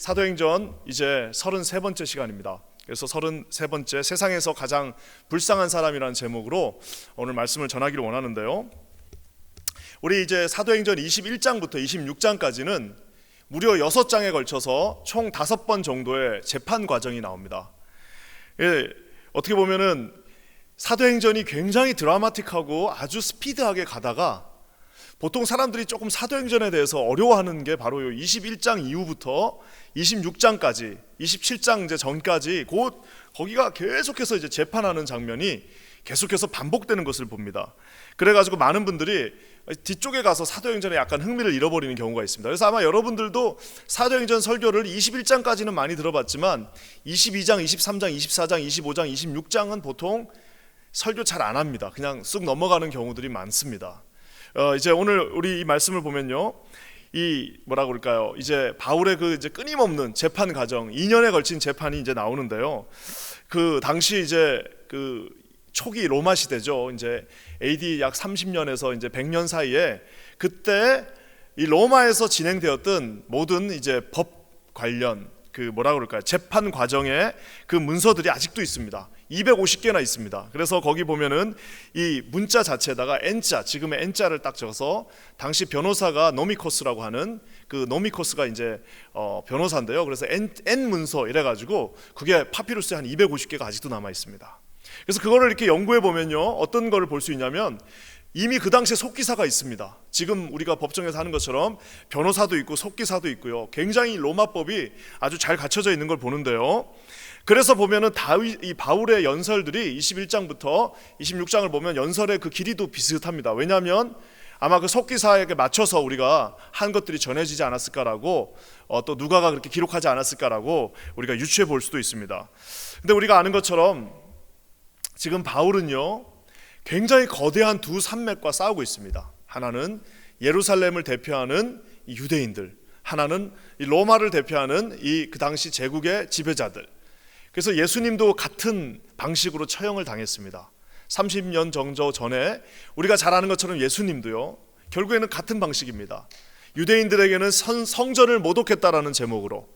사도행전 이제 33번째 시간입니다. 그래서 33번째 세상에서 가장 불쌍한 사람이라는 제목으로 오늘 말씀을 전하기를 원하는데요. 우리 이제 사도행전 21장부터 26장까지는 무려 6장에 걸쳐서 총 5번 정도의 재판 과정이 나옵니다. 어떻게 보면은 사도행전이 굉장히 드라마틱하고 아주 스피드하게 가다가 보통 사람들이 조금 사도행전에 대해서 어려워하는 게 바로 21장 이후부터 26장까지 27장 이제 전까지 거기가 계속해서 이제 재판하는 장면이 계속해서 반복되는 것을 봅니다. 그래가지고 많은 분들이 뒤쪽에 가서 사도행전에 약간 흥미를 잃어버리는 경우가 있습니다. 그래서 아마 여러분들도 사도행전 설교를 21장까지는 많이 들어봤지만 22장, 23장, 24장, 25장, 26장은 보통 설교 잘 안 합니다. 그냥 쑥 넘어가는 경우들이 많습니다. 이제 오늘 우리 이 말씀을 보면요, 이 뭐라 그럴까요? 이제 바울의 그 이제 끊임없는 재판 과정, 2년에 걸친 재판이 이제 나오는데요. 그 당시 이제 그 초기 로마 시대죠. 이제 AD 약 30년에서 이제 100년 사이에 그때 이 로마에서 진행되었던 모든 이제 법 관련 그 뭐라 그럴까요? 재판 과정에 그 문서들이 아직도 있습니다. 250개나 있습니다. 그래서 거기 보면은 이 문자 자체에다가 N자, 지금의 N자를 딱 적어서 당시 변호사가 노미코스라고 하는 그 노미코스가 이제 변호사인데요. 그래서 N 문서 이래가지고 그게 파피루스에 한 250개가 아직도 남아 있습니다. 그래서 그거를 이렇게 연구해 보면요, 어떤 거를 볼 수 있냐면 이미 그 당시에 속기사가 있습니다. 지금 우리가 법정에서 하는 것처럼 변호사도 있고 속기사도 있고요. 굉장히 로마법이 아주 잘 갖춰져 있는 걸 보는데요. 그래서 보면은 이 바울의 연설들이 21장부터 26장을 보면 연설의 그 길이도 비슷합니다. 왜냐하면 아마 그 속기사에게 맞춰서 우리가 한 것들이 전해지지 않았을까라고 또 누가가 그렇게 기록하지 않았을까라고 우리가 유추해 볼 수도 있습니다. 근데 우리가 아는 것처럼 지금 바울은요, 굉장히 거대한 두 산맥과 싸우고 있습니다. 하나는 예루살렘을 대표하는 이 유대인들, 하나는 이 로마를 대표하는 이 그 당시 제국의 지배자들. 그래서 예수님도 같은 방식으로 처형을 당했습니다. 30년 정도 전에 우리가 잘 아는 것처럼 예수님도요, 결국에는 같은 방식입니다. 유대인들에게는 성전을 모독했다라는 제목으로,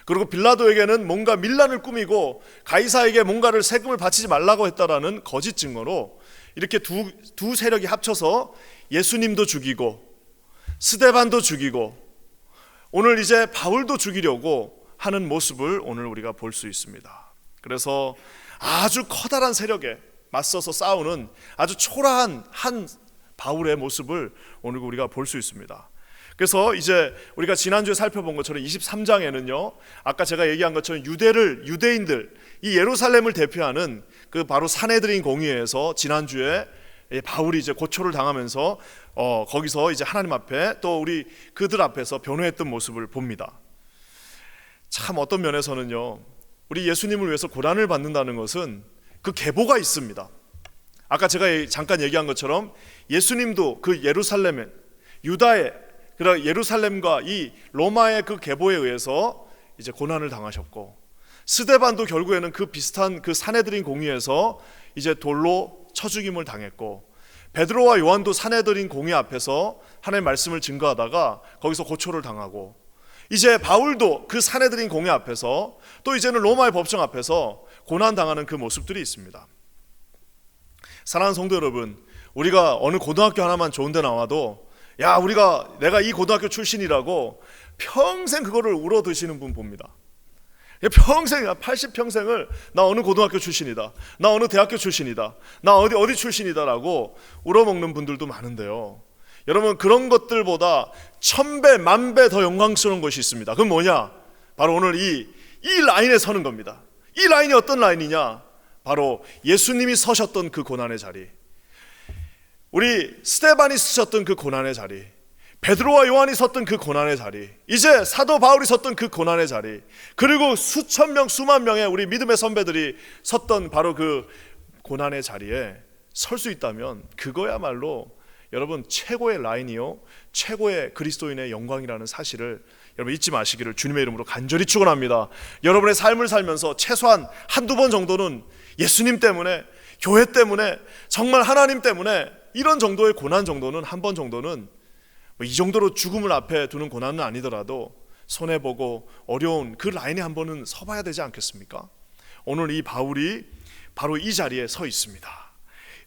그리고 빌라도에게는 뭔가 밀란을 꾸미고 가이사에게 뭔가를 세금을 바치지 말라고 했다라는 거짓 증거로 이렇게 두 세력이 합쳐서 예수님도 죽이고 스데반도 죽이고 오늘 이제 바울도 죽이려고 하는 모습을 오늘 우리가 볼 수 있습니다. 그래서 아주 커다란 세력에 맞서서 싸우는 아주 초라한 한 바울의 모습을 오늘 우리가 볼 수 있습니다. 그래서 이제 우리가 지난주에 살펴본 것처럼 23장에는요, 아까 제가 얘기한 것처럼 유대인들, 이 예루살렘을 대표하는 그 바로 산헤드린 공의회에서 지난주에 바울이 이제 고초를 당하면서 거기서 이제 하나님 앞에 또 우리 그들 앞에서 변호했던 모습을 봅니다. 참 어떤 면에서는요, 우리 예수님을 위해서 고난을 받는다는 것은 그 계보가 있습니다. 아까 제가 잠깐 얘기한 것처럼 예수님도 그 예루살렘에 유다의 그러나 예루살렘과 이 로마의 그 계보에 의해서 이제 고난을 당하셨고, 스데반도 결국에는 그 비슷한 그 산헤드린 공의에서 이제 돌로 쳐 죽임을 당했고, 베드로와 요한도 산헤드린 공의 앞에서 하나님의 말씀을 증거하다가 거기서 고초를 당하고, 이제 바울도 그 산헤드린 공의 앞에서 또 이제는 로마의 법정 앞에서 고난 당하는 그 모습들이 있습니다. 사랑하는 성도 여러분, 우리가 어느 고등학교 하나만 좋은 데 나와도 내가 이 고등학교 출신이라고 평생 그거를 울어드시는 분 봅니다. 평생 80평생을 나 어느 고등학교 출신이다, 나 어느 대학교 출신이다, 나 어디 출신이다라고 울어먹는 분들도 많은데요, 여러분 그런 것들보다 1000배, 10,000배 더 영광스러운 것이 있습니다. 그건 뭐냐? 바로 오늘 이 라인에 서는 겁니다. 이 라인이 어떤 라인이냐? 바로 예수님이 서셨던 그 고난의 자리, 우리 스데반이 쓰셨던 그 고난의 자리, 베드로와 요한이 섰던 그 고난의 자리, 이제 사도 바울이 섰던 그 고난의 자리, 그리고 수천 명 수만 명의 우리 믿음의 선배들이 섰던 바로 그 고난의 자리에 설 수 있다면 그거야말로 여러분 최고의 라인이요, 최고의 그리스도인의 영광이라는 사실을 여러분 잊지 마시기를 주님의 이름으로 간절히 축원합니다. 여러분의 삶을 살면서 최소한 한두 번 정도는 예수님 때문에, 교회 때문에, 정말 하나님 때문에 이런 정도의 고난 정도는 한 번 정도는 이 정도로 죽음을 앞에 두는 고난은 아니더라도 손해보고 어려운 그 라인에 한번은 서봐야 되지 않겠습니까? 오늘 이 바울이 바로 이 자리에 서 있습니다.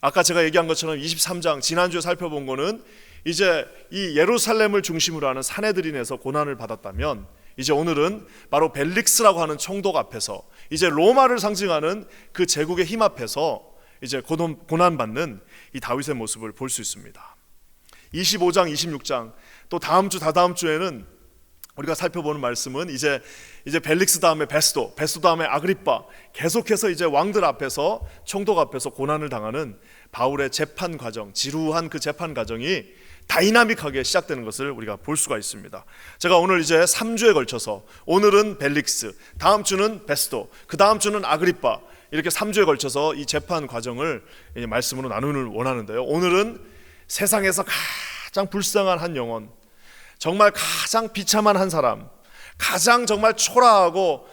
아까 제가 얘기한 것처럼 23장 지난주에 살펴본 거는 이제 이 예루살렘을 중심으로 하는 산헤드린에서 고난을 받았다면, 이제 오늘은 바로 벨릭스라고 하는 총독 앞에서 이제 로마를 상징하는 그 제국의 힘 앞에서 이제 고난받는 이 다윗의 모습을 볼 수 있습니다. 25장 26장 또 다음 주 다다음 주에는 우리가 살펴보는 말씀은 이제 벨릭스 다음에 베스도 다음에 아그리빠, 계속해서 이제 왕들 앞에서 총독 앞에서 고난을 당하는 바울의 재판 과정, 지루한 그 재판 과정이 다이나믹하게 시작되는 것을 우리가 볼 수가 있습니다. 제가 오늘 이제 3주에 걸쳐서 오늘은 벨릭스, 다음 주는 베스도, 그 다음 주는 아그리빠, 이렇게 3주에 걸쳐서 이 재판 과정을 말씀으로 나누길 원하는데요. 오늘은 세상에서 가장 불쌍한 한 영혼, 정말 가장 비참한 한 사람, 가장 정말 초라하고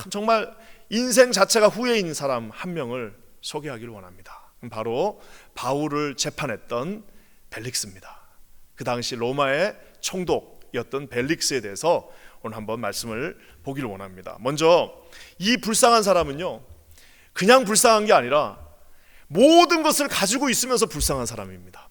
정말 인생 자체가 후회인 사람 한 명을 소개하기를 원합니다. 바로 바울을 재판했던 벨릭스입니다. 그 당시 로마의 총독이었던 벨릭스에 대해서 오늘 한번 말씀을 보기를 원합니다. 먼저 이 불쌍한 사람은요, 그냥 불쌍한 게 아니라 모든 것을 가지고 있으면서 불쌍한 사람입니다.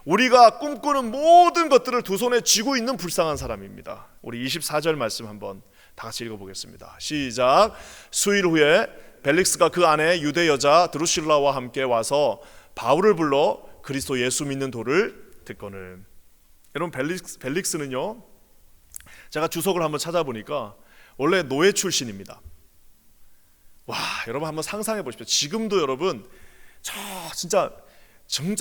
우리가 꿈꾸는 모든 것들을 두 손에 쥐고 있는 불쌍한 사람입니다. 우리 24절 말씀 한번 다 같이 읽어보겠습니다. 시작. 수일 후에 벨릭스가 그 아내 유대 여자 드루실라와 함께 와서 바울을 불러 그리스도 예수 믿는 도를 듣거늘. 여러분, 벨릭스는요, 제가 주석을 한번 찾아보니까 원래 노예 출신입니다. 와, 여러분 한번 상상해 보십시오. 지금도 여러분 진짜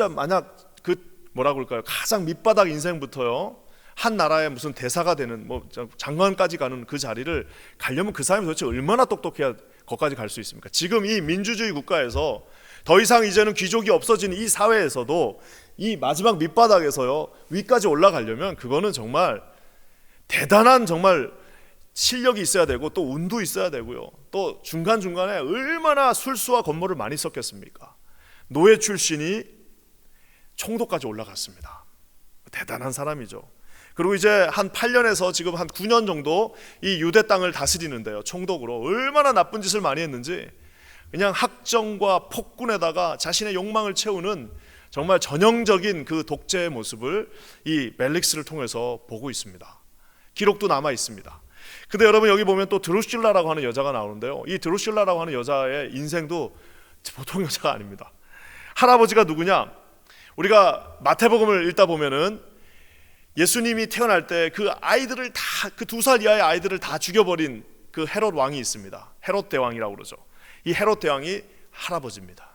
만약 그 뭐라 그럴까요? 가장 밑바닥 인생부터요, 한 나라의 무슨 대사가 되는 뭐 장관까지 가는 그 자리를 가려면 그 사람이 도대체 얼마나 똑똑해야 거기까지 갈 수 있습니까? 지금 이 민주주의 국가에서 더 이상 이제는 귀족이 없어진 이 사회에서도 이 마지막 밑바닥에서요 위까지 올라가려면 그거는 정말 대단한 정말 실력이 있어야 되고 또 운도 있어야 되고요, 또 중간중간에 얼마나 술수와 건물을 많이 썼겠습니까? 노예 출신이 총독까지 올라갔습니다. 대단한 사람이죠. 그리고 이제 한 8년에서 지금 한 9년 정도 이 유대 땅을 다스리는데요, 총독으로 얼마나 나쁜 짓을 많이 했는지 그냥 학정과 폭군에다가 자신의 욕망을 채우는 정말 전형적인 그 독재의 모습을 이 벨릭스를 통해서 보고 있습니다. 기록도 남아 있습니다. 근데 여러분 여기 보면 또 드루실라라고 하는 여자가 나오는데요, 이 드루실라라고 하는 여자의 인생도 보통 여자가 아닙니다. 할아버지가 누구냐? 우리가 마태복음을 읽다 보면은 예수님이 태어날 때 그 아이들을 다, 그 2살 이하의 아이들을 다 죽여버린 그 헤롯 왕이 있습니다. 헤롯 대왕이라고 그러죠. 이 헤롯 대왕이 할아버지입니다.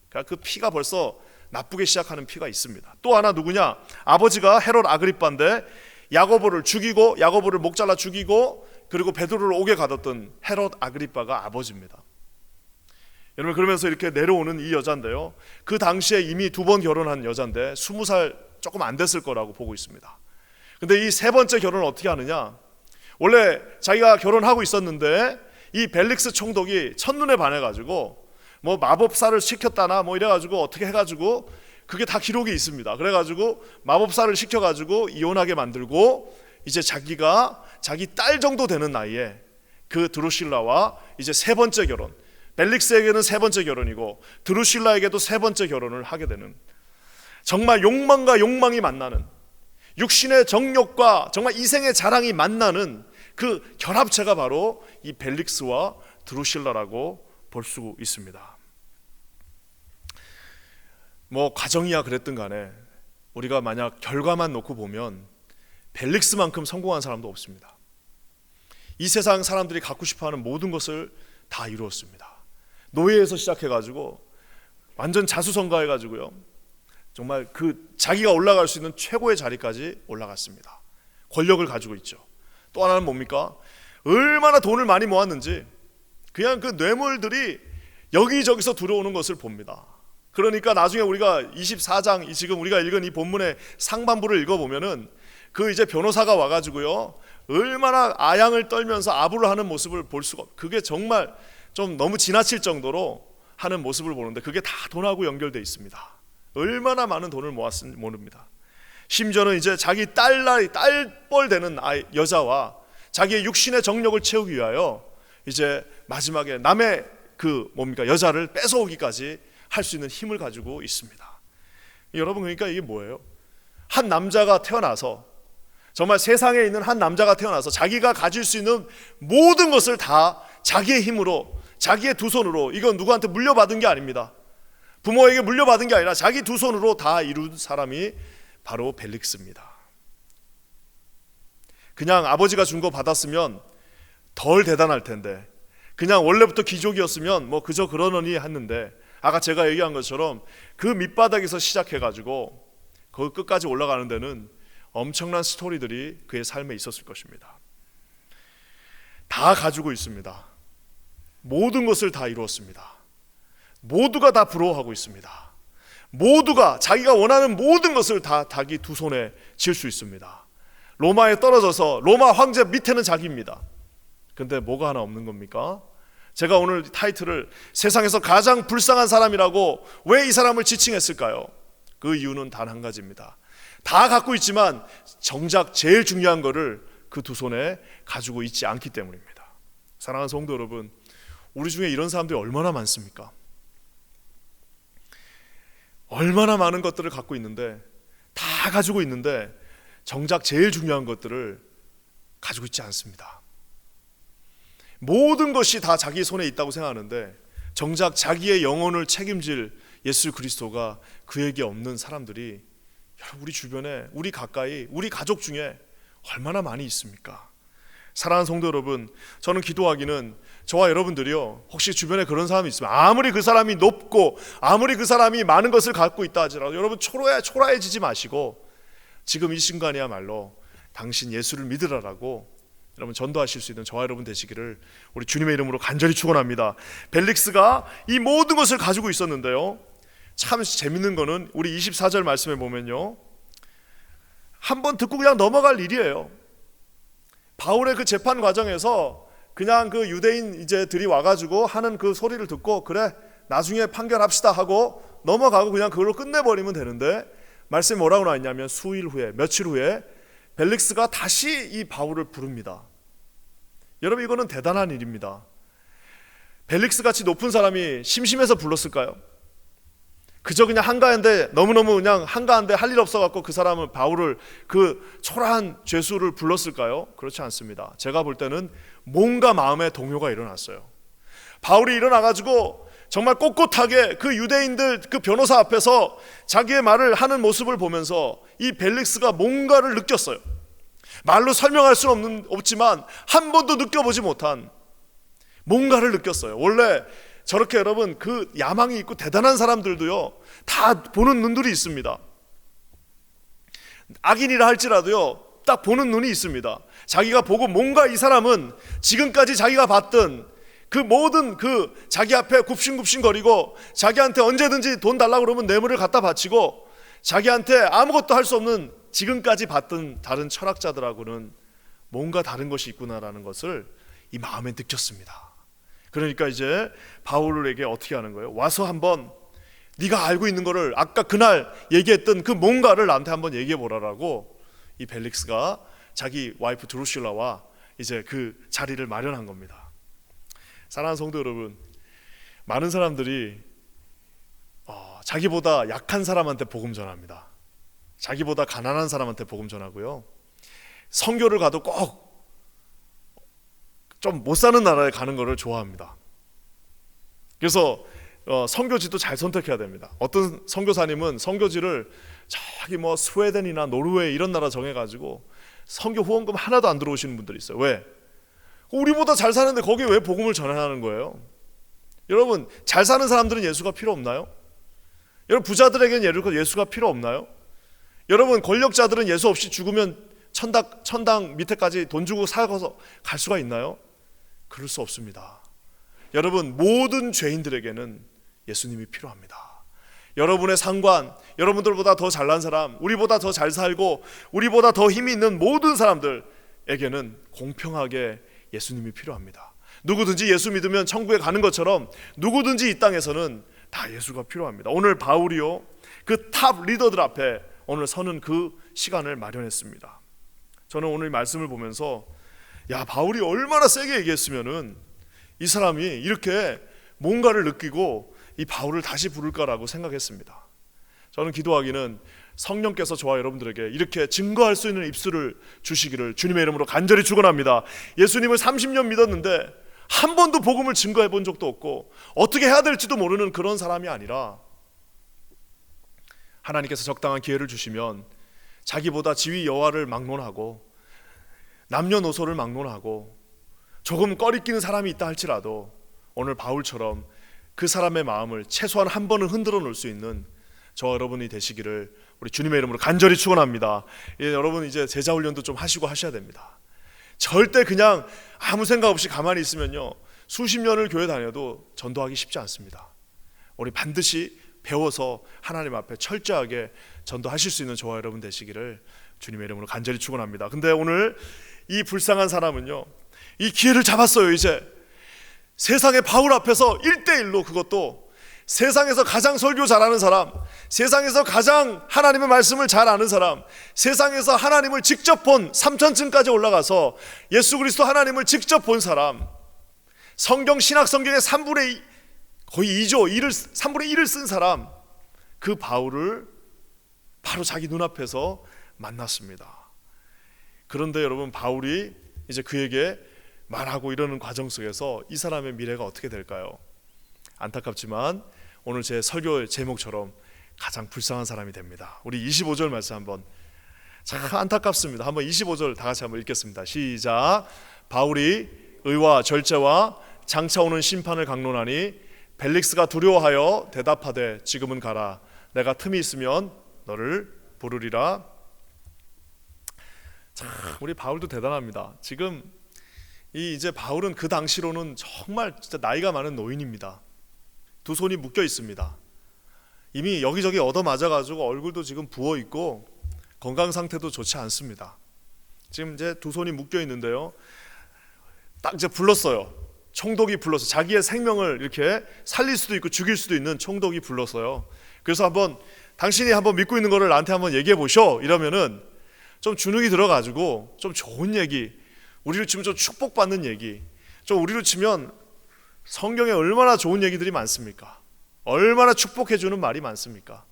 그러니까 그 피가 벌써 나쁘게 시작하는 피가 있습니다. 또 하나 누구냐? 아버지가 헤롯 아그리빠인데 야고보를 죽이고, 야고보를 목 잘라 죽이고, 그리고 베드로를 옥에 가뒀던 헤롯 아그리빠가 아버지입니다. 여러분, 그러면서 이렇게 내려오는 이 여자인데요, 그 당시에 이미 2번 결혼한 여자인데 20살 조금 안 됐을 거라고 보고 있습니다. 근데 이 3번째 결혼을 어떻게 하느냐? 원래 자기가 결혼하고 있었는데 이 벨릭스 총독이 첫눈에 반해가지고 뭐 마법사를 시켰다나 뭐 이래가지고 어떻게 해가지고 그게 다 기록이 있습니다. 그래가지고 마법사를 시켜가지고 이혼하게 만들고 이제 자기가 자기 딸 정도 되는 나이에 그 드루실라와 이제 3번째 결혼, 벨릭스에게는 3번째 결혼이고 드루실라에게도 3번째 결혼을 하게 되는, 정말 욕망과 욕망이 만나는, 육신의 정욕과 정말 이생의 자랑이 만나는 그 결합체가 바로 이 벨릭스와 드루실라라고 볼 수 있습니다. 뭐 과정이야 그랬든 간에 우리가 만약 결과만 놓고 보면 벨릭스만큼 성공한 사람도 없습니다. 이 세상 사람들이 갖고 싶어하는 모든 것을 다 이루었습니다. 노예에서 시작해가지고 완전 자수성가해가지고요, 정말 그 자기가 올라갈 수 있는 최고의 자리까지 올라갔습니다. 권력을 가지고 있죠. 또 하나는 뭡니까? 얼마나 돈을 많이 모았는지 그냥 그 뇌물들이 여기저기서 들어오는 것을 봅니다. 그러니까 나중에 우리가 24장 지금 우리가 읽은 이 본문의 상반부를 읽어보면은 그 이제 변호사가 와가지고요, 얼마나 아양을 떨면서 아부를 하는 모습을 볼 수가, 그게 정말 좀 너무 지나칠 정도로 하는 모습을 보는데 그게 다 돈하고 연결되어 있습니다. 얼마나 많은 돈을 모았는지 모릅니다. 심지어는 이제 자기 딸뻘 되는 여자와 자기의 육신의 정력을 채우기 위하여 이제 마지막에 남의 여자를 뺏어오기까지 할 수 있는 힘을 가지고 있습니다. 여러분, 그러니까 이게 뭐예요? 한 남자가 태어나서, 정말 세상에 있는 한 남자가 태어나서 자기가 가질 수 있는 모든 것을 다 자기의 힘으로, 자기의 두 손으로, 이건 누구한테 물려받은 게 아닙니다. 부모에게 물려받은 게 아니라 자기 두 손으로 다 이룬 사람이 바로 벨릭스입니다. 그냥 아버지가 준 거 받았으면 덜 대단할 텐데, 그냥 원래부터 귀족이었으면 뭐 그저 그러느니 했는데, 아까 제가 얘기한 것처럼 그 밑바닥에서 시작해가지고 그 끝까지 올라가는 데는 엄청난 스토리들이 그의 삶에 있었을 것입니다. 다 가지고 있습니다. 모든 것을 다 이루었습니다. 모두가 다 부러워하고 있습니다. 모두가 자기가 원하는 모든 것을 다 자기 두 손에 쥘 수 있습니다. 로마에 떨어져서 로마 황제 밑에는 자기입니다. 근데 뭐가 하나 없는 겁니까? 제가 오늘 타이틀을 세상에서 가장 불쌍한 사람이라고 왜 이 사람을 지칭했을까요? 그 이유는 단 한 가지입니다. 다 갖고 있지만 정작 제일 중요한 거를 그 두 손에 가지고 있지 않기 때문입니다. 사랑하는 성도 여러분, 우리 중에 이런 사람들이 얼마나 많습니까? 얼마나 많은 것들을 갖고 있는데, 다 가지고 있는데 정작 제일 중요한 것들을 가지고 있지 않습니다. 모든 것이 다 자기 손에 있다고 생각하는데 정작 자기의 영혼을 책임질 예수 그리스도가 그에게 없는 사람들이 우리 주변에, 우리 가까이, 우리 가족 중에 얼마나 많이 있습니까? 사랑하는 성도 여러분, 저는 기도하기는 저와 여러분들이요, 혹시 주변에 그런 사람이 있으면, 아무리 그 사람이 높고 아무리 그 사람이 많은 것을 갖고 있다 하더라도 여러분 초라해지지 마시고 지금 이 순간이야말로 당신 예수를 믿으라라고 여러분 전도하실 수 있는 저와 여러분 되시기를 우리 주님의 이름으로 간절히 축원합니다. 벨릭스가 이 모든 것을 가지고 있었는데요, 참 재밌는 거는 우리 24절 말씀에 보면요, 한번 듣고 그냥 넘어갈 일이에요. 바울의 그 재판 과정에서 그냥 그 유대인 이제들이 와가지고 하는 그 소리를 듣고 그래 나중에 판결합시다 하고 넘어가고 그냥 그걸로 끝내버리면 되는데, 말씀에 뭐라고 나와 있냐면 수일 후에, 며칠 후에 벨릭스가 다시 이 바울을 부릅니다. 여러분, 이거는 대단한 일입니다. 벨릭스 같이 높은 사람이 심심해서 불렀을까요? 그저 그냥 한가한데, 너무너무 그냥 한가한데 할 일 없어갖고 그 사람은 바울을, 그 초라한 죄수를 불렀을까요? 그렇지 않습니다. 제가 볼 때는 뭔가 마음에 동요가 일어났어요. 바울이 일어나가지고 정말 꼿꼿하게 그 유대인들 그 변호사 앞에서 자기의 말을 하는 모습을 보면서 이 벨릭스가 뭔가를 느꼈어요. 말로 설명할 수는 없지만 한 번도 느껴보지 못한 뭔가를 느꼈어요. 원래 저렇게 여러분 그 야망이 있고 대단한 사람들도요, 다 보는 눈들이 있습니다. 악인이라 할지라도요, 딱 보는 눈이 있습니다. 자기가 보고 뭔가 이 사람은 지금까지 자기가 봤던 그 모든 그 자기 앞에 굽신굽신거리고 자기한테 언제든지 돈 달라고 그러면 뇌물을 갖다 바치고 자기한테 아무것도 할 수 없는 지금까지 봤던 다른 철학자들하고는 뭔가 다른 것이 있구나라는 것을 이 마음에 느꼈습니다. 그러니까 이제 바울에게 어떻게 하는 거예요? 와서 한번 네가 알고 있는 거를, 아까 그날 얘기했던 그 뭔가를 나한테 한번 얘기해 보라라고 이 벨릭스가 자기 와이프 드루실라와 이제 그 자리를 마련한 겁니다. 사랑하는 성도 여러분, 많은 사람들이 자기보다 약한 사람한테 복음 전합니다. 자기보다 가난한 사람한테 복음 전하고요, 선교를 가도 꼭 좀 못 사는 나라에 가는 것을 좋아합니다. 그래서 선교지도 잘 선택해야 됩니다. 어떤 선교사님은 선교지를 저기 뭐 스웨덴이나 노르웨이 이런 나라 정해가지고 선교 후원금 하나도 안 들어오시는 분들이 있어요. 왜? 우리보다 잘 사는데 거기에 왜 복음을 전하는 거예요? 여러분, 잘 사는 사람들은 예수가 필요 없나요? 여러분, 부자들에게는 예수가 필요 없나요? 여러분, 권력자들은 예수 없이 죽으면 천당 밑에까지 돈 주고 살아서 갈 수가 있나요? 그럴 수 없습니다. 여러분, 모든 죄인들에게는 예수님이 필요합니다. 여러분의 상관, 여러분들보다 더 잘난 사람, 우리보다 더 잘 살고 우리보다 더 힘이 있는 모든 사람들에게는 공평하게 예수님이 필요합니다. 누구든지 예수 믿으면 천국에 가는 것처럼 누구든지 이 땅에서는 다 예수가 필요합니다. 오늘 바울이요, 그 탑 리더들 앞에 오늘 서는 그 시간을 마련했습니다. 저는 오늘 말씀을 보면서 야, 바울이 얼마나 세게 얘기했으면은 이 사람이 이렇게 뭔가를 느끼고 이 바울을 다시 부를까라고 생각했습니다. 저는 기도하기는 성령께서 저와 여러분들에게 이렇게 증거할 수 있는 입술을 주시기를 주님의 이름으로 간절히 축원합니다. 예수님을 30년 믿었는데 한 번도 복음을 증거해 본 적도 없고 어떻게 해야 될지도 모르는 그런 사람이 아니라, 하나님께서 적당한 기회를 주시면 자기보다 지위 여하를 막론하고 남녀노소를 막론하고 조금 꺼리끼는 사람이 있다 할지라도 오늘 바울처럼 그 사람의 마음을 최소한 한 번은 흔들어 놓을 수 있는 저와 여러분이 되시기를 우리 주님의 이름으로 간절히 축원합니다. 여러분 이제 제자 훈련도 좀 하시고 하셔야 됩니다. 절대 그냥 아무 생각 없이 가만히 있으면요, 수십 년을 교회 다녀도 전도하기 쉽지 않습니다. 우리 반드시 배워서 하나님 앞에 철저하게 전도하실 수 있는 저와 여러분 되시기를 주님의 이름으로 간절히 축원합니다. 근데 오늘 이 불쌍한 사람은요, 이 기회를 잡았어요. 이제 세상의 바울 앞에서 1대1로, 그것도 세상에서 가장 설교 잘하는 사람, 세상에서 가장 하나님의 말씀을 잘 아는 사람, 세상에서 하나님을 직접 본 3천층까지 올라가서 예수 그리스도 하나님을 직접 본 사람, 성경 신학 성경의 3분의 2, 거의 2조 3분의 1을 쓴 사람, 그 바울을 바로 자기 눈앞에서 만났습니다. 그런데 여러분, 바울이 이제 그에게 말하고 이러는 과정 속에서 이 사람의 미래가 어떻게 될까요? 안타깝지만 오늘 제 설교의 제목처럼 가장 불쌍한 사람이 됩니다. 우리 25절 말씀 한번, 참 안타깝습니다. 한번 25절 다 같이 한번 읽겠습니다. 시작. 바울이 의와 절제와 장차 오는 심판을 강론하니 벨릭스가 두려워하여 대답하되 지금은 가라. 내가 틈이 있으면 너를 부르리라. 참 우리 바울도 대단합니다. 지금 이제 바울은 그 당시로는 정말 진짜 나이가 많은 노인입니다. 두 손이 묶여 있습니다. 이미 여기저기 얻어맞아가지고 얼굴도 지금 부어 있고 건강 상태도 좋지 않습니다. 지금 이제 두 손이 묶여 있는데요, 딱 이제 불렀어요. 총독이 불러서 자기의 생명을 이렇게 살릴 수도 있고 죽일 수도 있는 총독이 불렀어요. 그래서 한번 당신이 한번 믿고 있는 거를 나한테 한번 얘기해 보셔. 이러면은 좀 주눅이 들어가지고 좀 좋은 얘기, 우리로 치면 좀 축복받는 얘기, 좀 우리로 치면 성경에 얼마나 좋은 얘기들이 많습니까? 얼마나 축복해주는 말이 많습니까?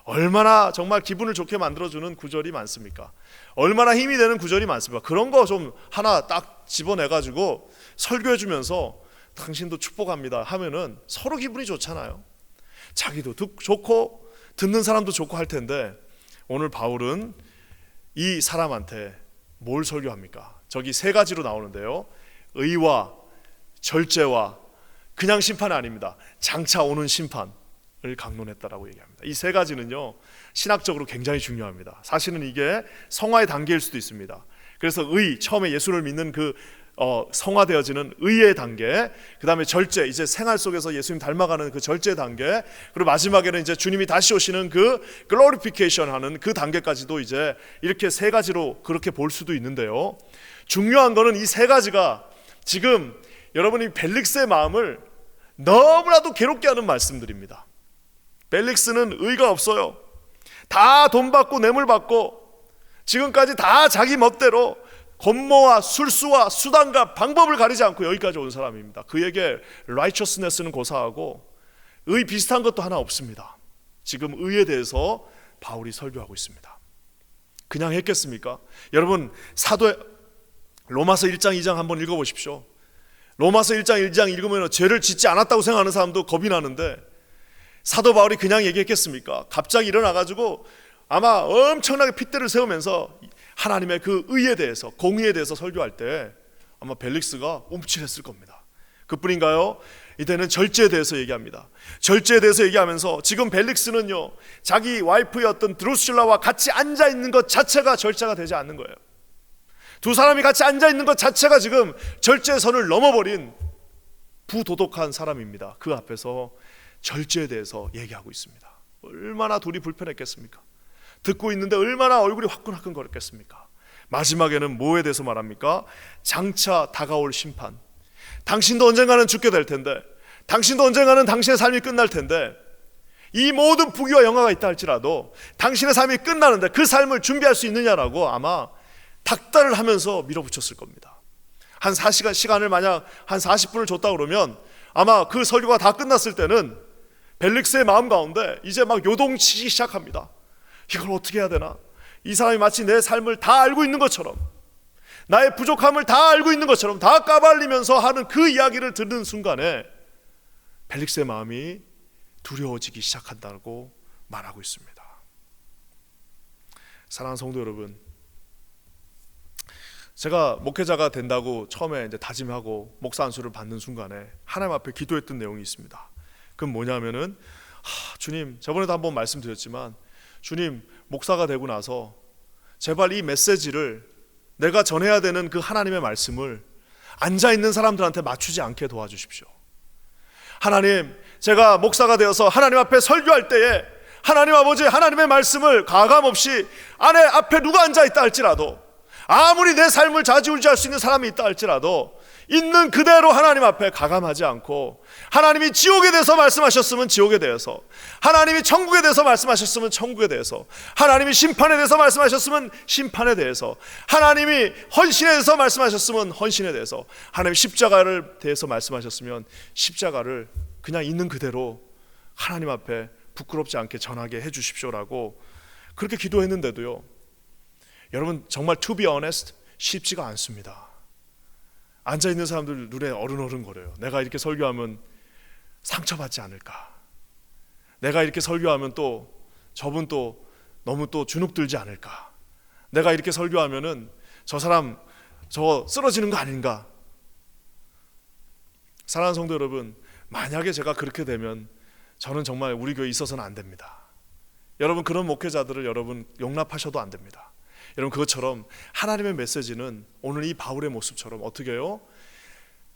얼마나 정말 기분을 좋게 만들어주는 구절이 많습니까? 얼마나 힘이 되는 구절이 많습니까? 그런 거 좀 하나 딱 집어내가지고 설교해주면서 당신도 축복합니다 하면은 서로 기분이 좋잖아요. 자기도 좋고 듣는 사람도 좋고 할 텐데, 오늘 바울은 이 사람한테 뭘 설교합니까? 저기 세 가지로 나오는데요, 의와 절제와 그냥 심판이 아닙니다. 장차 오는 심판을 강론했다라고 얘기합니다. 이 세 가지는요, 신학적으로 굉장히 중요합니다. 사실은 이게 성화의 단계일 수도 있습니다. 그래서 의, 처음에 예수를 믿는 그 성화되어지는 의의 단계, 그 다음에 절제, 이제 생활 속에서 예수님 닮아가는 그 절제 단계, 그리고 마지막에는 이제 주님이 다시 오시는 그 글로리피케이션 하는 그 단계까지도 이제 이렇게 세 가지로 그렇게 볼 수도 있는데요, 중요한 거는 이 세 가지가 지금 여러분이 벨릭스의 마음을 너무나도 괴롭게 하는 말씀들입니다. 벨릭스는 의가 없어요. 다 돈 받고 뇌물 받고 지금까지 다 자기 멋대로 권모와 술수와 수단과 방법을 가리지 않고 여기까지 온 사람입니다. 그에게 righteousness는 고사하고 의 비슷한 것도 하나 없습니다. 지금 의에 대해서 바울이 설교하고 있습니다. 그냥 했겠습니까? 여러분, 사도의 로마서 1장 2장 한번 읽어보십시오. 로마서 1장 1장 읽으면 죄를 짓지 않았다고 생각하는 사람도 겁이 나는데, 사도 바울이 그냥 얘기했겠습니까? 갑자기 일어나가지고 아마 엄청나게 핏대를 세우면서 하나님의 그 의에 대해서, 공의에 대해서 설교할 때 아마 벨릭스가 움찔했을 겁니다. 그뿐인가요? 이때는 절제에 대해서 얘기합니다. 절제에 대해서 얘기하면서 지금 벨릭스는요, 자기 와이프였던 드루실라와 같이 앉아있는 것 자체가 절제가 되지 않는 거예요. 두 사람이 같이 앉아있는 것 자체가 지금 절제의 선을 넘어버린 부도덕한 사람입니다. 그 앞에서 절제에 대해서 얘기하고 있습니다. 얼마나 둘이 불편했겠습니까? 듣고 있는데 얼마나 얼굴이 화끈화끈 거렸겠습니까? 마지막에는 뭐에 대해서 말합니까? 장차 다가올 심판. 당신도 언젠가는 죽게 될 텐데, 당신도 언젠가는 당신의 삶이 끝날 텐데, 이 모든 부귀와 영화가 있다 할지라도 당신의 삶이 끝나는데 그 삶을 준비할 수 있느냐라고 아마 닥달을 하면서 밀어붙였을 겁니다. 한 4시간 시간을 만약 한 40분을 줬다 그러면 아마 그 설교가 다 끝났을 때는 벨릭스의 마음 가운데 이제 막 요동치기 시작합니다. 이걸 어떻게 해야 되나? 이 사람이 마치 내 삶을 다 알고 있는 것처럼, 나의 부족함을 다 알고 있는 것처럼 다 까발리면서 하는 그 이야기를 듣는 순간에 벨릭스의 마음이 두려워지기 시작한다고 말하고 있습니다. 사랑하는 성도 여러분, 제가 목회자가 된다고 처음에 이제 다짐하고 목사 안수를 받는 순간에 하나님 앞에 기도했던 내용이 있습니다. 그건 뭐냐면은 주님, 저번에도 한번 말씀드렸지만 주님, 목사가 되고 나서 제발 이 메시지를 내가 전해야 되는 그 하나님의 말씀을 앉아있는 사람들한테 맞추지 않게 도와주십시오. 하나님, 제가 목사가 되어서 하나님 앞에 설교할 때에 하나님 아버지, 하나님의 말씀을 가감없이 앞에 누가 앉아있다 할지라도, 아무리 내 삶을 좌지우지할 수 있는 사람이 있다 할지라도 있는 그대로 하나님 앞에 가감하지 않고, 하나님이 지옥에 대해서 말씀하셨으면 지옥에 대해서, 하나님이 천국에 대해서 말씀하셨으면 천국에 대해서, 하나님이 심판에 대해서 말씀하셨으면 심판에 대해서, 하나님이 헌신에 대해서 말씀하셨으면 헌신에 대해서, 하나님이 십자가를 대해서 말씀하셨으면 십자가를 그냥 있는 그대로 하나님 앞에 부끄럽지 않게 전하게 해주십시오라고 그렇게 기도했는데도요, 여러분 정말 to be honest 쉽지가 않습니다. 앉아있는 사람들 눈에 어른거려요. 내가 이렇게 설교하면 상처받지 않을까, 내가 이렇게 설교하면 또 저분 또 너무 또 주눅들지 않을까, 내가 이렇게 설교하면은 저 사람 저 쓰러지는 거 아닌가. 사랑하는 성도 여러분, 만약에 제가 그렇게 되면 저는 정말 우리 교회에 있어서는 안 됩니다. 여러분, 그런 목회자들을 여러분 용납하셔도 안 됩니다. 여러분, 그것처럼 하나님의 메시지는 오늘 이 바울의 모습처럼 어떻게 해요?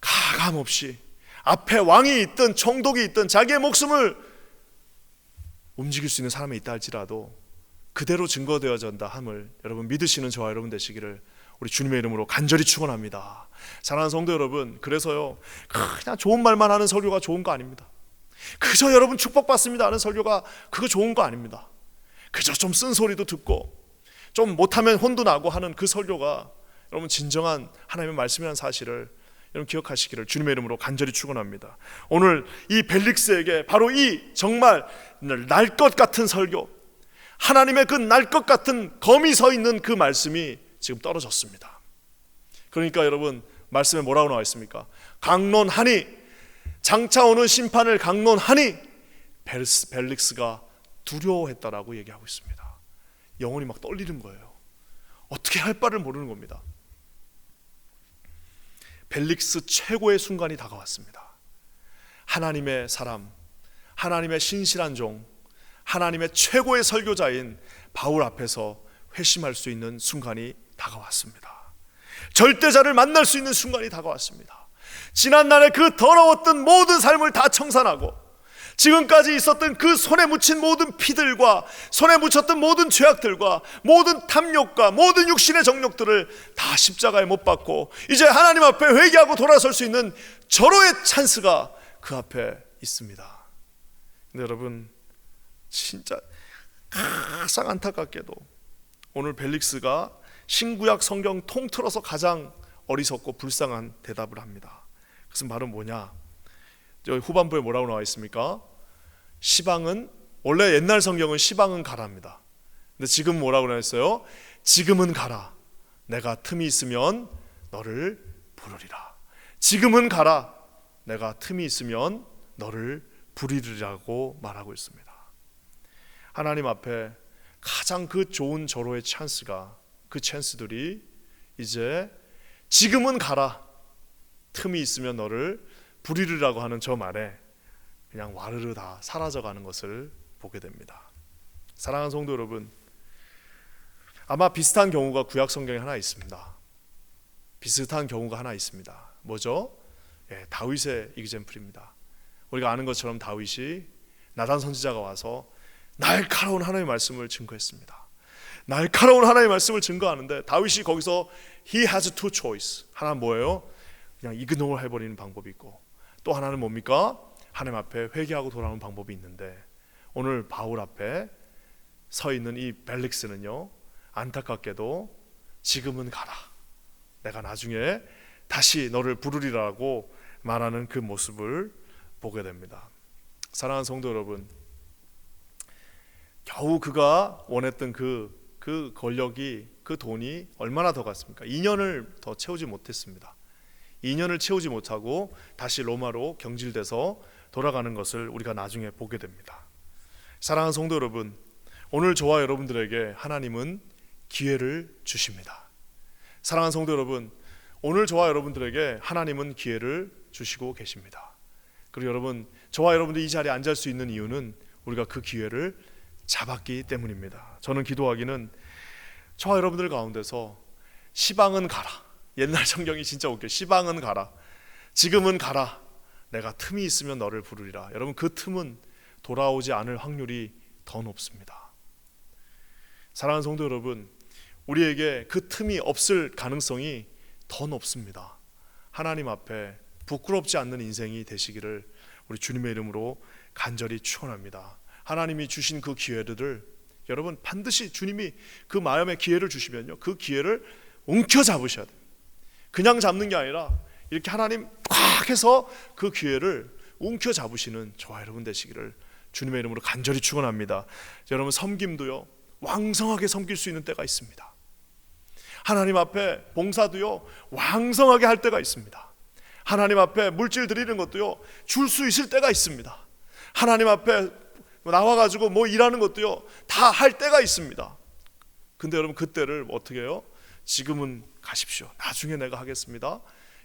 가감없이 앞에 왕이 있든 총독이 있든 자기의 목숨을 움직일 수 있는 사람이 있다 할지라도 그대로 증거되어진다 함을 여러분 믿으시는 저와 여러분 되시기를 우리 주님의 이름으로 간절히 축원합니다. 사랑하는 성도 여러분, 그래서요, 그냥 좋은 말만 하는 설교가 좋은 거 아닙니다. 그저 여러분 축복받습니다 하는 설교가 그거 좋은 거 아닙니다. 그저 좀 쓴소리도 듣고 좀 못하면 혼도 나고 하는 그 설교가 여러분 진정한 하나님의 말씀이라는 사실을 여러분 기억하시기를 주님의 이름으로 간절히 축원합니다. 오늘 이 벨릭스에게 바로 이 정말 날 것 같은 설교, 하나님의 그 날 것 같은 검이 서 있는 그 말씀이 지금 떨어졌습니다. 그러니까 여러분 말씀에 뭐라고 나와 있습니까? 강론하니, 장차 오는 심판을 강론하니 벨릭스가 두려워했다라고 얘기하고 있습니다. 영혼이 막 떨리는 거예요. 어떻게 할 바를 모르는 겁니다. 벨릭스 최고의 순간이 다가왔습니다. 하나님의 사람, 하나님의 신실한 종, 하나님의 최고의 설교자인 바울 앞에서 회심할 수 있는 순간이 다가왔습니다. 절대자를 만날 수 있는 순간이 다가왔습니다. 지난날의 그 더러웠던 모든 삶을 다 청산하고 지금까지 있었던 그 손에 묻힌 모든 피들과 손에 묻혔던 모든 죄악들과 모든 탐욕과 모든 육신의 정욕들을 다 십자가에 못 박고 이제 하나님 앞에 회개하고 돌아설 수 있는 절호의 찬스가 그 앞에 있습니다. 근데 여러분, 진짜 가장 안타깝게도 오늘 벨릭스가 신구약 성경 통틀어서 가장 어리석고 불쌍한 대답을 합니다. 그것은 바로 뭐냐? 여기 후반부에 뭐라고 나와 있습니까? 시방은, 원래 옛날 성경은 시방은 가라입니다. 근데 지금 뭐라고 나와 있어요? 지금은 가라. 내가 틈이 있으면 너를 부르리라. 지금은 가라. 내가 틈이 있으면 너를 부르리라고 말하고 있습니다. 하나님 앞에 가장 그 좋은 절호의 찬스가, 그 찬스들이 이제 지금은 가라, 틈이 있으면 너를 부리르라고 하는 저 말에 그냥 와르르 다 사라져가는 것을 보게 됩니다. 사랑하는 성도 여러분, 아마 비슷한 경우가 구약 성경에 하나 있습니다. 비슷한 경우가 하나 있습니다. 뭐죠? 다윗의 이그젬플입니다. 우리가 아는 것처럼 다윗이 나단 선지자가 와서 날카로운 하나님의 말씀을 증거했습니다. 날카로운 하나님의 말씀을 증거하는데 다윗이 거기서 he has two choice. 하나는 뭐예요? 그냥 이그노어 해버리는 방법이 있고, 또 하나는 뭡니까? 하나님 앞에 회개하고 돌아오는 방법이 있는데, 오늘 바울 앞에 서 있는 이 벨릭스는요, 안타깝게도 지금은 가라, 내가 나중에 다시 너를 부르리라고 말하는 그 모습을 보게 됩니다. 사랑하는 성도 여러분, 겨우 그가 원했던 그 권력이, 그 돈이 얼마나 더 갔습니까? 2년을 더 채우지 못했습니다. 2년을 채우지 못하고 다시 로마로 경질돼서 돌아가는 것을 우리가 나중에 보게 됩니다. 사랑하는 성도 여러분, 오늘 저와 여러분들에게 하나님은 기회를 주십니다. 사랑하는 성도 여러분, 오늘 저와 여러분들에게 하나님은 기회를 주시고 계십니다. 그리고 여러분, 저와 여러분들이 이 자리에 앉을 수 있는 이유는 우리가 그 기회를 잡았기 때문입니다. 저는 기도하기는 저와 여러분들 가운데서 시방은 가라, 옛날 성경이 진짜 웃겨요. 시방은 가라, 지금은 가라, 내가 틈이 있으면 너를 부르리라. 여러분, 그 틈은 돌아오지 않을 확률이 더 높습니다. 사랑하는 성도 여러분, 우리에게 그 틈이 없을 가능성이 더 높습니다. 하나님 앞에 부끄럽지 않는 인생이 되시기를 우리 주님의 이름으로 간절히 축원합니다. 하나님이 주신 그 기회들을 여러분 반드시 주님이 그 마음의 기회를 주시면요, 그 기회를 움켜잡으셔야 돼요. 그냥 잡는 게 아니라 이렇게 하나님 꽉 해서 그 기회를 움켜잡으시는 저와 여러분 되시기를 주님의 이름으로 간절히 축원합니다. 여러분, 섬김도요, 왕성하게 섬길 수 있는 때가 있습니다. 하나님 앞에 봉사도요, 왕성하게 할 때가 있습니다. 하나님 앞에 물질 드리는 것도요, 줄 수 있을 때가 있습니다. 하나님 앞에 나와가지고 뭐 일하는 것도요, 다 할 때가 있습니다. 근데 여러분, 그때를 어떻게 해요? 지금은 가십시오, 나중에 내가 하겠습니다.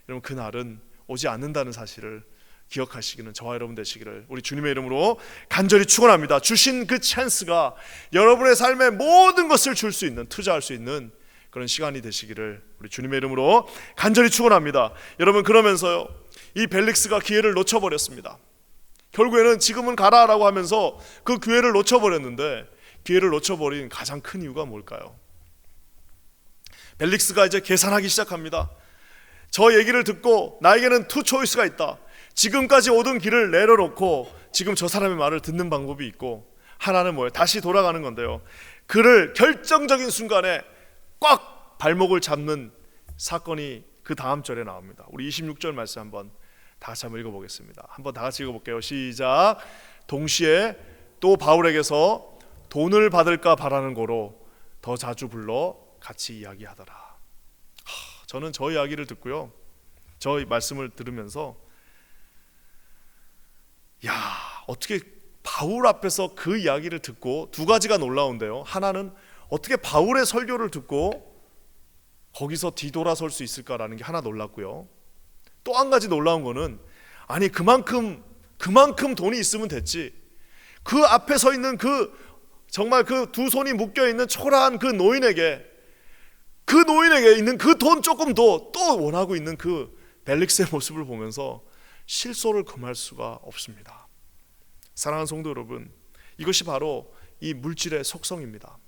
여러분, 그날은 오지 않는다는 사실을 기억하시기는 저와 여러분 되시기를 우리 주님의 이름으로 간절히 축원합니다. 주신 그 찬스가 여러분의 삶에 모든 것을 줄 수 있는, 투자할 수 있는 그런 시간이 되시기를 우리 주님의 이름으로 간절히 축원합니다. 여러분, 그러면서요, 이 벨릭스가 기회를 놓쳐버렸습니다. 결국에는 지금은 가라라고 하면서 그 기회를 놓쳐버렸는데, 기회를 놓쳐버린 가장 큰 이유가 뭘까요? 벨릭스가 이제 계산하기 시작합니다. 저 얘기를 듣고 나에게는 투 초이스가 있다. 지금까지 오던 길을 내려놓고 지금 저 사람의 말을 듣는 방법이 있고, 하나는 뭐예요? 다시 돌아가는 건데요, 그를 결정적인 순간에 꽉 발목을 잡는 사건이 그 다음 절에 나옵니다. 우리 26절 말씀 한번 다 같이 한번 읽어보겠습니다. 한번 다 같이 읽어볼게요. 시작. 동시에 또 바울에게서 돈을 받을까 바라는 거로 더 자주 불러 같이 이야기하더라. 저는 저 이야기를 듣고요, 저 말씀을 들으면서 어떻게 바울 앞에서 그 이야기를 듣고, 두 가지가 놀라운데요, 하나는 어떻게 바울의 설교를 듣고 거기서 뒤돌아설 수 있을까라는 게 하나 놀랐고요, 또 한 가지 놀라운 거는, 아니 그만큼 돈이 있으면 됐지, 그 앞에 서 있는 그 정말 그 두 손이 묶여 있는 초라한 그 노인에게 있는 그 돈 조금 더 또 원하고 있는 그 벨릭스의 모습을 보면서 실소를 금할 수가 없습니다. 사랑하는 성도 여러분, 이것이 바로 이 물질의 속성입니다.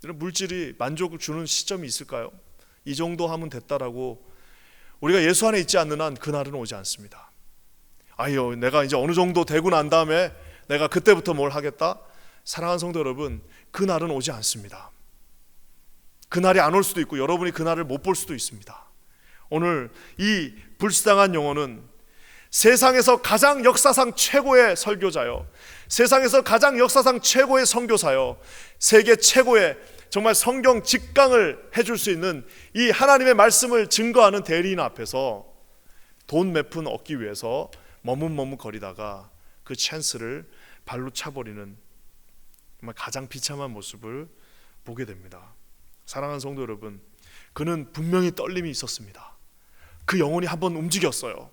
물질이 만족을 주는 시점이 있을까요? 이 정도 하면 됐다라고 우리가 예수 안에 있지 않는 한 그날은 오지 않습니다. 내가 이제 어느 정도 되고 난 다음에 내가 그때부터 뭘 하겠다? 사랑하는 성도 여러분, 그날은 오지 않습니다. 그날이 안 올 수도 있고, 여러분이 그날을 못 볼 수도 있습니다. 오늘 이 불쌍한 영혼은 세상에서 가장 역사상 최고의 설교자요, 세상에서 가장 역사상 최고의 선교사요, 세계 최고의 정말 성경 직강을 해줄 수 있는 이 하나님의 말씀을 증거하는 대리인 앞에서 돈 몇 푼 얻기 위해서 머뭇머뭇거리다가 그 찬스를 발로 차버리는 정말 가장 비참한 모습을 보게 됩니다. 사랑하는 성도 여러분, 그는 분명히 떨림이 있었습니다. 그 영혼이 한번 움직였어요.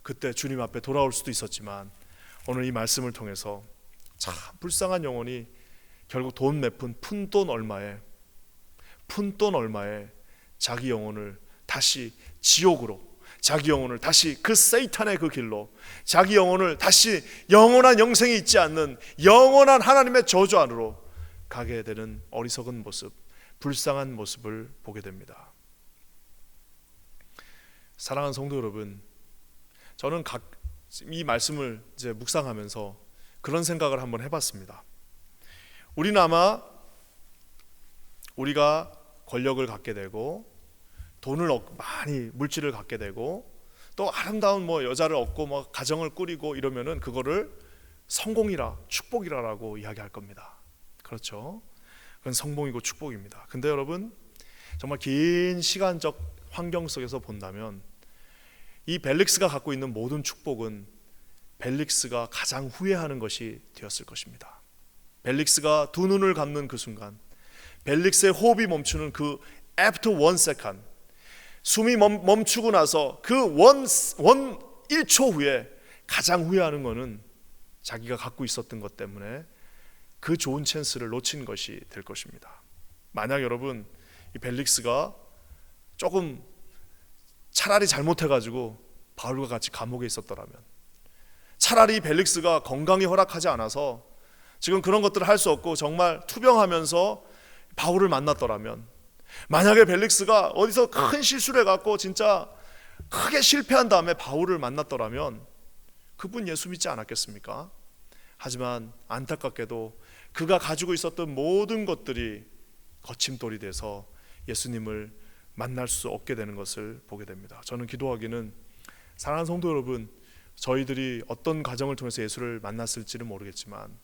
그때 주님 앞에 돌아올 수도 있었지만, 오늘 이 말씀을 통해서 참 불쌍한 영혼이 결국 돈 몇 푼, 푼돈 얼마에 자기 영혼을 다시 지옥으로, 자기 영혼을 다시 그 세이탄의 그 길로, 자기 영혼을 다시 영원한 영생이 있지 않는 영원한 하나님의 저주 안으로 가게 되는 어리석은 모습, 불쌍한 모습을 보게 됩니다. 사랑하는 성도 여러분, 저는 이 말씀을 이제 묵상하면서 그런 생각을 한번 해봤습니다. 우리는 아마 우리가 권력을 갖게 되고 돈을 많이 물질을 갖게 되고 또 아름다운 여자를 얻고 가정을 꾸리고 이러면은 그거를 성공이라 축복이라고 이야기할 겁니다. 그렇죠? 그건 성공이고 축복입니다. 근데 여러분 정말 긴 시간적 환경 속에서 본다면 이 벨릭스가 갖고 있는 모든 축복은 벨릭스가 가장 후회하는 것이 되었을 것입니다. 벨릭스가 두 눈을 감는 그 순간, 벨릭스의 호흡이 멈추는 그 after 1 second, 숨이 멈추고 나서 그 1초 후에 가장 후회하는 것은 자기가 갖고 있었던 것 때문에 그 좋은 찬스를 놓친 것이 될 것입니다. 만약 여러분 이 벨릭스가 조금 차라리 잘못해가지고 바울과 같이 감옥에 있었더라면, 차라리 벨릭스가 건강이 허락하지 않아서 지금 그런 것들을 할 수 없고 정말 투병하면서 바울을 만났더라면, 만약에 벨릭스가 어디서 큰 실수를 해갖고 진짜 크게 실패한 다음에 바울을 만났더라면 그분 예수 믿지 않았겠습니까? 하지만 안타깝게도 그가 가지고 있었던 모든 것들이 거침돌이 돼서 예수님을 만날 수 없게 되는 것을 보게 됩니다. 저는 기도하기는 사랑하는 성도 여러분, 저희들이 어떤 과정을 통해서 예수를 만났을지는 모르겠지만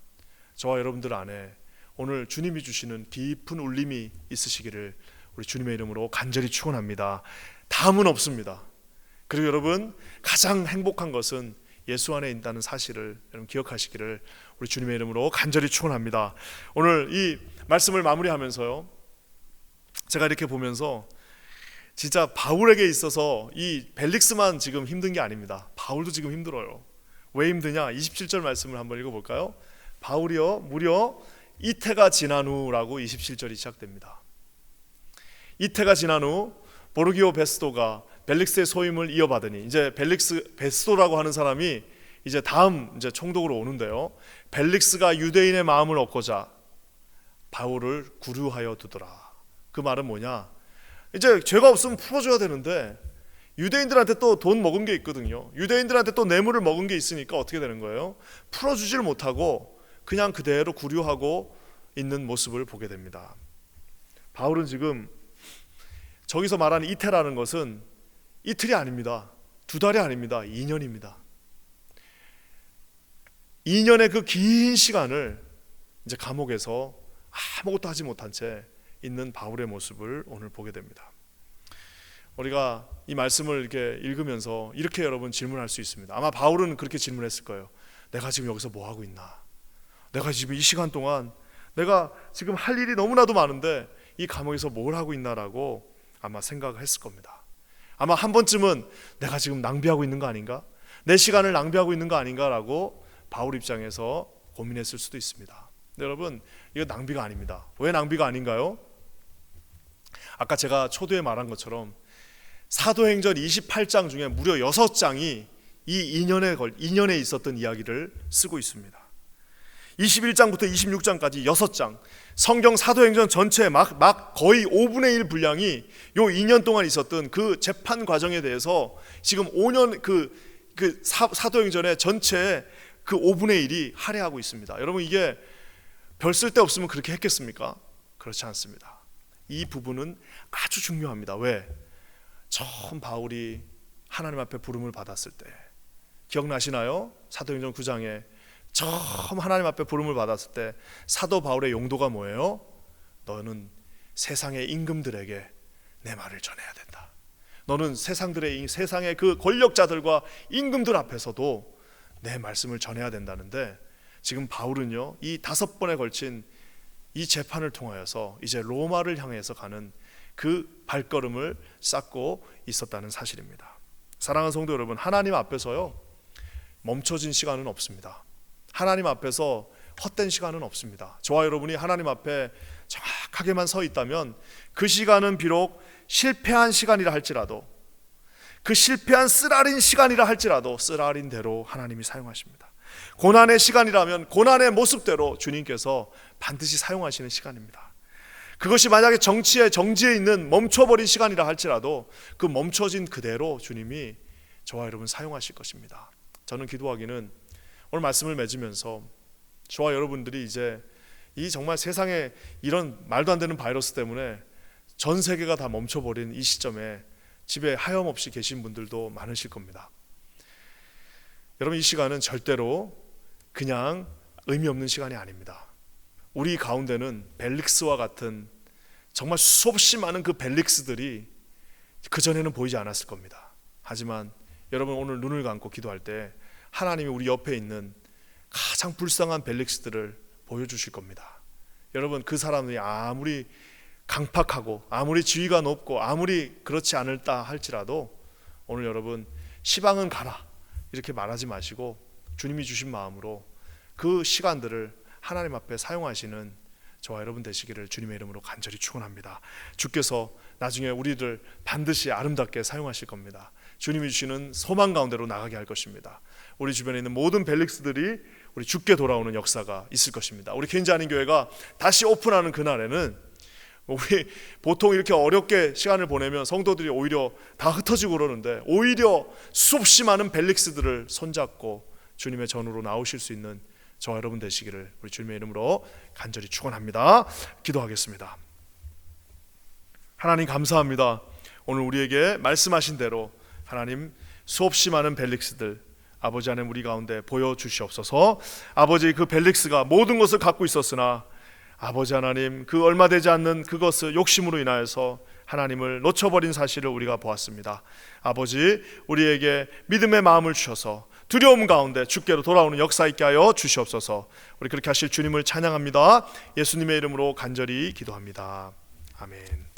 저와 여러분들 안에 오늘 주님이 주시는 깊은 울림이 있으시기를 우리 주님의 이름으로 간절히 축원합니다. 다음은 없습니다. 그리고 여러분 가장 행복한 것은 예수 안에 있다는 사실을 여러분 기억하시기를 우리 주님의 이름으로 간절히 축원합니다. 오늘 이 말씀을 마무리하면서요, 제가 이렇게 보면서 진짜 바울에게 있어서 이 벨릭스만 지금 힘든 게 아닙니다. 바울도 지금 힘들어요. 왜 힘드냐? 27절 말씀을 한번 읽어볼까요? 바울이요 무려 이태가 지난 후라고 27절이 시작됩니다. 이태가 지난 후 보르기오 베스도가 벨릭스의 소임을 이어받으니, 이제 벨릭스 베스도라고 하는 사람이 이제 다음 이제 총독으로 오는데요, 벨릭스가 유대인의 마음을 얻고자 바울을 구류하여 두더라. 그 말은 뭐냐? 이제 죄가 없으면 풀어줘야 되는데 유대인들한테 또 돈 먹은 게 있거든요. 유대인들한테 또 뇌물을 먹은 게 있으니까 어떻게 되는 거예요? 풀어주질 못하고 그냥 그대로 구류하고 있는 모습을 보게 됩니다. 바울은 지금 저기서 말하는 이태라는 것은 이틀이 아닙니다. 2달이 아닙니다. 2년입니다. 2년의 그 긴 시간을 이제 감옥에서 아무것도 하지 못한 채 있는 바울의 모습을 오늘 보게 됩니다. 우리가 이 말씀을 이렇게 읽으면서 이렇게 여러분 질문할 수 있습니다. 아마 바울은 그렇게 질문했을 거예요. 내가 지금 여기서 뭐 하고 있나? 내가 지금 이 시간 동안 내가 지금 할 일이 너무나도 많은데 이 감옥에서 뭘 하고 있나라고 아마 생각을 했을 겁니다. 아마 한 번쯤은 내가 지금 낭비하고 있는 거 아닌가? 내 시간을 낭비하고 있는 거 아닌가라고 바울 입장에서 고민했을 수도 있습니다. 근데 여러분 이거 낭비가 아닙니다. 왜 낭비가 아닌가요? 아까 제가 초두에 말한 것처럼 사도행전 28장 중에 무려 6장이 이 2년에 있었던 이야기를 쓰고 있습니다. 21장부터 26장까지 6장, 성경 사도행전 전체 막 거의 5분의 1 분량이 요 2년 동안 있었던 그 재판 과정에 대해서 지금 5년 그 사도행전의 전체 그 5분의 1이 할애하고 있습니다. 여러분 이게 별 쓸데 없으면 그렇게 했겠습니까? 그렇지 않습니다. 이 부분은 아주 중요합니다. 왜? 처음 바울이 하나님 앞에 부름을 받았을 때 기억나시나요? 사도행전 9장에 처음 하나님 앞에 부름을 받았을 때 사도 바울의 용도가 뭐예요? 너는 세상의 임금들에게 내 말을 전해야 된다. 너는 세상의 그 권력자들과 임금들 앞에서도 내 말씀을 전해야 된다는데, 지금 바울은요 이 5번에 걸친 이 재판을 통하여서 이제 로마를 향해서 가는 그 발걸음을 쌓고 있었다는 사실입니다. 사랑하는 성도 여러분, 하나님 앞에서요 멈춰진 시간은 없습니다. 하나님 앞에서 헛된 시간은 없습니다. 저와 여러분이 하나님 앞에 정확하게만 서 있다면 그 시간은 비록 실패한 시간이라 할지라도, 그 실패한 쓰라린 시간이라 할지라도 쓰라린 대로 하나님이 사용하십니다. 고난의 시간이라면 고난의 모습대로 주님께서 반드시 사용하시는 시간입니다. 그것이 만약에 정지에 있는 멈춰버린 시간이라 할지라도 그 멈춰진 그대로 주님이 저와 여러분 사용하실 것입니다. 저는 기도하기는 오늘 말씀을 맺으면서 저와 여러분들이 이제 이 정말 세상에 이런 말도 안 되는 바이러스 때문에 전 세계가 다 멈춰버린 이 시점에 집에 하염없이 계신 분들도 많으실 겁니다. 여러분, 이 시간은 절대로 그냥 의미 없는 시간이 아닙니다. 우리 가운데는 벨릭스와 같은 정말 수없이 많은 그 벨릭스들이 그전에는 보이지 않았을 겁니다. 하지만 여러분, 오늘 눈을 감고 기도할 때 하나님이 우리 옆에 있는 가장 불쌍한 벨릭스들을 보여주실 겁니다. 여러분, 그 사람들이 아무리 강팍하고 아무리 지위가 높고 아무리 그렇지 않을다 할지라도 오늘 여러분, 시방은 가라 이렇게 말하지 마시고 주님이 주신 마음으로 그 시간들을 하나님 앞에 사용하시는 저와 여러분 되시기를 주님의 이름으로 간절히 축원합니다. 주께서 나중에 우리를 반드시 아름답게 사용하실 겁니다. 주님이 주시는 소망 가운데로 나가게 할 것입니다. 우리 주변에 있는 모든 벨릭스들이 우리 주께 돌아오는 역사가 있을 것입니다. 우리 개인지 아닌 교회가 다시 오픈하는 그날에는 우리 보통 이렇게 어렵게 시간을 보내면 성도들이 오히려 다 흩어지고 그러는데 오히려 수없이 많은 벨릭스들을 손잡고 주님의 전으로 나오실 수 있는 저와 여러분 되시기를 우리 주님의 이름으로 간절히 축원합니다. 기도하겠습니다. 하나님 감사합니다. 오늘 우리에게 말씀하신 대로 하나님 수없이 많은 벨릭스들 아버지 하나님 우리 가운데 보여주시옵소서. 아버지, 그 벨릭스가 모든 것을 갖고 있었으나 아버지 하나님 그 얼마 되지 않는 그것을 욕심으로 인하여서 하나님을 놓쳐버린 사실을 우리가 보았습니다. 아버지, 우리에게 믿음의 마음을 주셔서 두려움 가운데 주께로 돌아오는 역사 있게 하여 주시옵소서. 우리 그렇게 하실 주님을 찬양합니다. 예수님의 이름으로 간절히 기도합니다. 아멘.